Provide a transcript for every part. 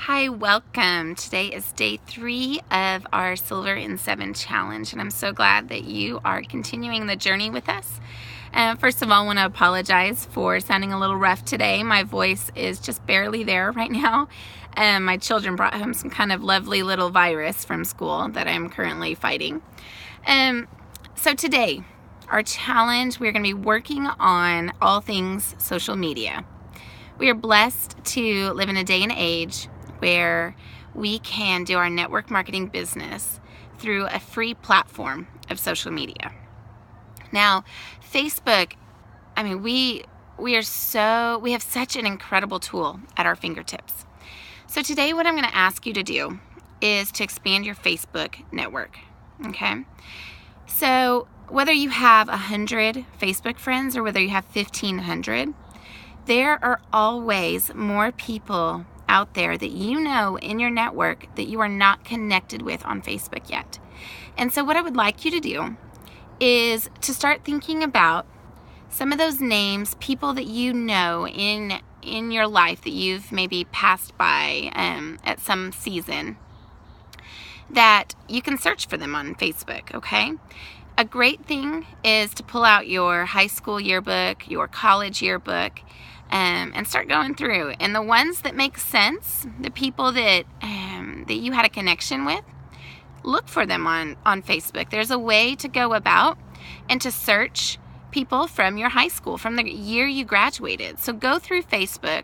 Hi, welcome. Today is day 3 of our Silver in 7 challenge, and I'm so glad that you are continuing the journey with us. First of all, I want to apologize for sounding a little rough today. My voice is just barely there right now. My children brought home some kind of lovely little virus from school that I'm currently fighting. So today, our challenge, we're going to be working on all things social media. We are blessed to live in a day and age where we can do our network marketing business through a free platform of social media. Now, Facebook, we have such an incredible tool at our fingertips. So today what I'm going to ask you to do is to expand your Facebook network, okay? So whether you have 100 Facebook friends or whether you have 1,500, there are always more people out there that you know in your network that you are not connected with on Facebook yet. And so what I would like you to do is to start thinking about some of those names, people that you know in your life that you've maybe passed by at some season, that you can search for them on Facebook, okay? A great thing is to pull out your high school yearbook, your college yearbook, and start going through. And the ones that make sense, the people that you had a connection with, look for them on Facebook. There's a way to go about and to search people from your high school, from the year you graduated. So go through Facebook,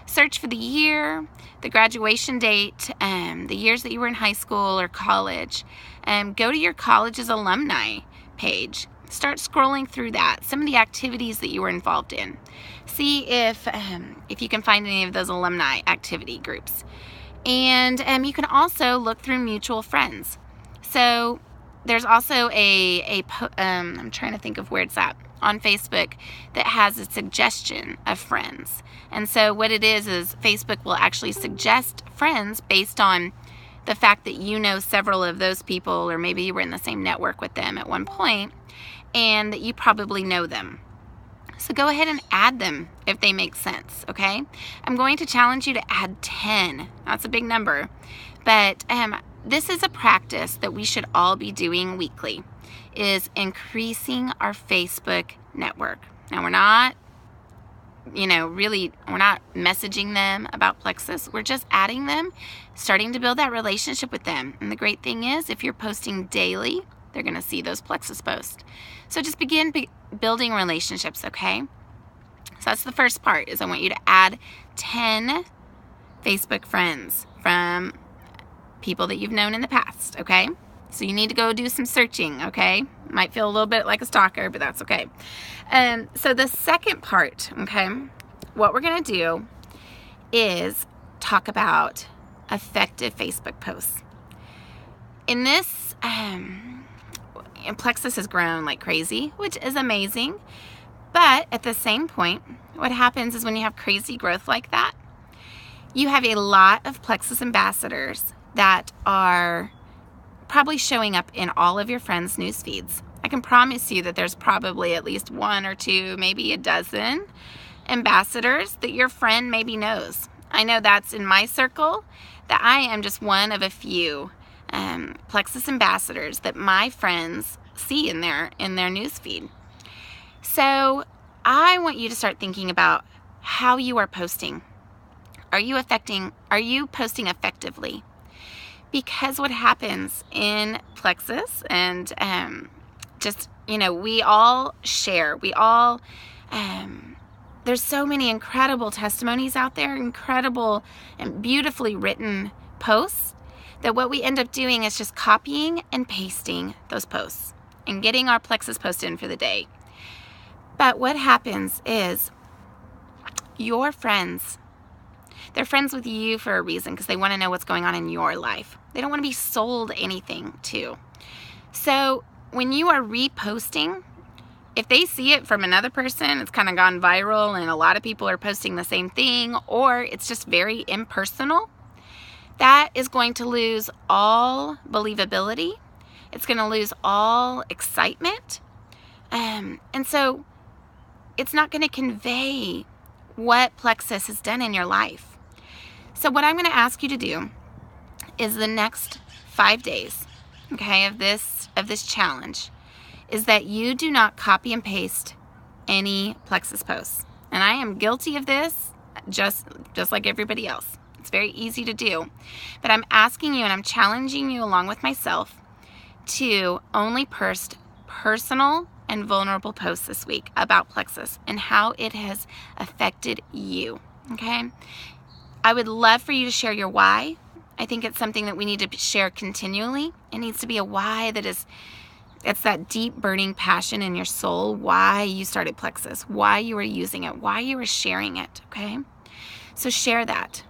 search for the year, the graduation date, the years that you were in high school or college. Go to your college's alumni page. Start scrolling through that, some of the activities that you were involved in. See if you can find any of those alumni activity groups. And you can also look through mutual friends. So there's also I'm trying to think of where it's at, on Facebook, that has a suggestion of friends. And so what it is Facebook will actually suggest friends based on the fact that you know several of those people, or maybe you were in the same network with them at one point, and that you probably know them. So go ahead and add them if they make sense, okay? I'm going to challenge you to add 10. That's a big number. But this is a practice that we should all be doing weekly, is increasing our Facebook network. Now, we're not messaging them about Plexus. We're just adding them, starting to build that relationship with them. And the great thing is, if you're posting daily, they're going to see those Plexus posts. So just begin building relationships, okay? So that's the first part, is I want you to add 10 Facebook friends from people that you've known in the past, okay? So you need to go do some searching, okay? Might feel a little bit like a stalker, but that's okay. So the second part, okay, what we're going to do is talk about effective Facebook posts. In this, Plexus has grown like crazy, which is amazing. But at the same point, what happens is when you have crazy growth like that, you have a lot of Plexus ambassadors that are probably showing up in all of your friends' news feeds. I can promise you that there's probably at least 1 or 2, maybe a dozen ambassadors that your friend maybe knows. I know that's in my circle, that I am just one of a few Plexus ambassadors that my friends see in their news feed. So I want you to start thinking about how you are posting. Are you posting effectively? Because what happens in Plexus, and we all share, there's so many incredible testimonies out there, incredible and beautifully written posts, that what we end up doing is just copying and pasting those posts and getting our Plexus post in for the day. But what happens is your friends, they're friends with you for a reason, because they want to know what's going on in your life. They don't want to be sold anything to. So when you are reposting, if they see it from another person, it's kind of gone viral and a lot of people are posting the same thing, or it's just very impersonal, that is going to lose all believability. It's going to lose all excitement. And so it's not going to convey what Plexus has done in your life. So what I'm going to ask you to do is the next 5 days, okay, of this challenge, is that you do not copy and paste any Plexus posts. And I am guilty of this, just like everybody else. It's very easy to do. But I'm asking you and I'm challenging you along with myself to only post personal and vulnerable posts this week about Plexus and how it has affected you, okay? I would love for you to share your why. I think it's something that we need to share continually. It needs to be a why that is, it's that deep burning passion in your soul, why you started Plexus, why you were using it, why you were sharing it, okay? So share that.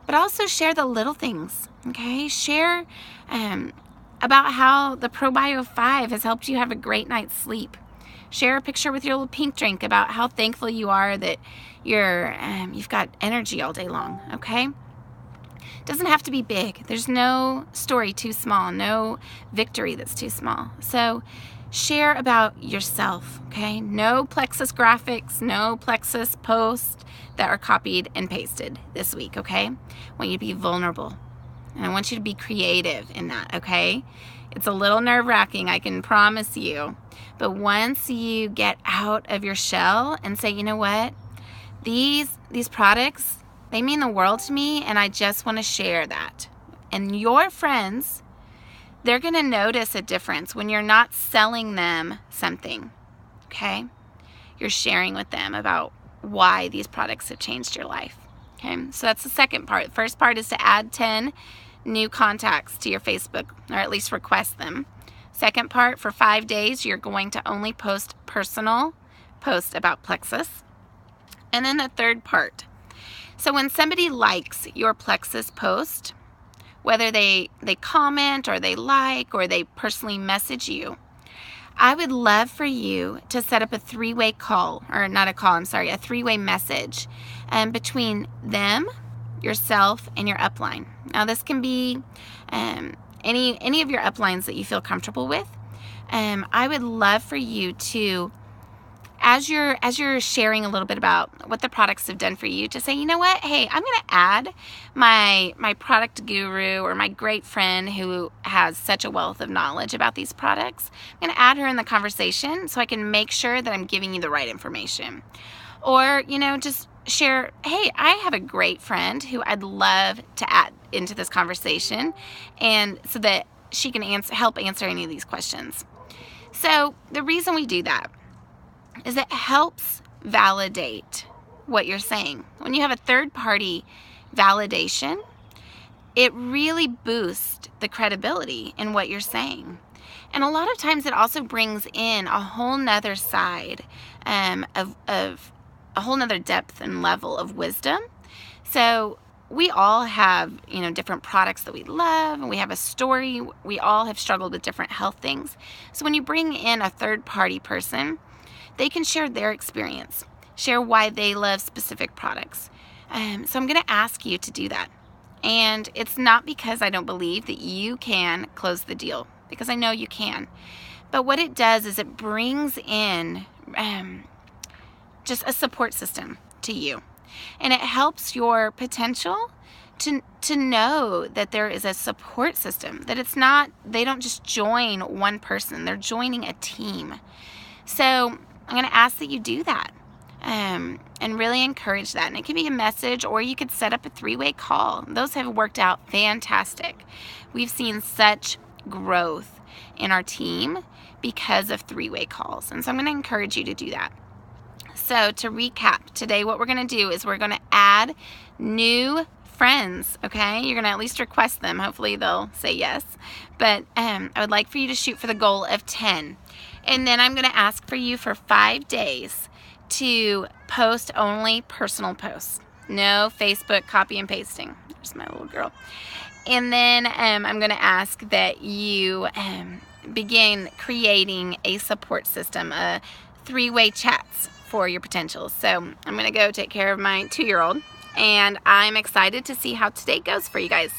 But also share the little things, okay? Share about how the ProBio 5 has helped you have a great night's sleep. Share a picture with your little pink drink about how thankful you are that you've got energy all day long, okay? Doesn't have to be big. There's no story too small, no victory that's too small. So share about yourself, okay? No Plexus graphics, no Plexus posts that are copied and pasted this week, okay? I want you to be vulnerable. And I want you to be creative in that, okay? It's a little nerve-wracking, I can promise you. But once you get out of your shell and say, you know what? These products, they mean the world to me, and I just want to share that. And your friends, they're going to notice a difference when you're not selling them something, okay? You're sharing with them about why these products have changed your life, okay? So that's the second part. The first part is to add 10 new contacts to your Facebook, or at least request them. Second part, for 5 days, you're going to only post personal posts about Plexus. And then the third part, so when somebody likes your Plexus post, whether they comment or they like or they personally message you, I would love for you to set up a three-way call, or not a call, I'm sorry, a three-way message between them, yourself, and your upline. Now this can be any of your uplines that you feel comfortable with. I would love for you to, as you're sharing a little bit about what the products have done for you, to say, you know what, hey, I'm going to add my product guru or my great friend who has such a wealth of knowledge about these products. I'm going to add her in the conversation so I can make sure that I'm giving you the right information. Or, you know, just share, hey, I have a great friend who I'd love to add into this conversation, and so that she can help answer any of these questions. So the reason we do that is it helps validate what you're saying. When you have a third-party validation, it really boosts the credibility in what you're saying. And a lot of times it also brings in a whole nother side of a whole nother depth and level of wisdom. So we all have, you know, different products that we love, and we have a story. We all have struggled with different health things. So when you bring in a third-party person, they can share their experience, share why they love specific products. So I'm going to ask you to do that. And it's not because I don't believe that you can close the deal, because I know you can. But what it does is it brings in just a support system to you. And it helps your potential to know that there is a support system, that it's not, they don't just join one person, they're joining a team. So I'm going to ask that you do that and really encourage that. And it can be a message, or you could set up a three-way call. Those have worked out fantastic. We've seen such growth in our team because of three-way calls. And so I'm going to encourage you to do that. So to recap, today what we're going to do is we're going to add new friends, okay? You're going to at least request them. Hopefully they'll say yes. But I would like for you to shoot for the goal of 10. And then I'm going to ask for you for 5 days to post only personal posts. No Facebook copy and pasting. There's my little girl. And then I'm going to ask that you begin creating a support system, a three-way chats for your potentials. So I'm going to go take care of my 2-year-old, and I'm excited to see how today goes for you guys.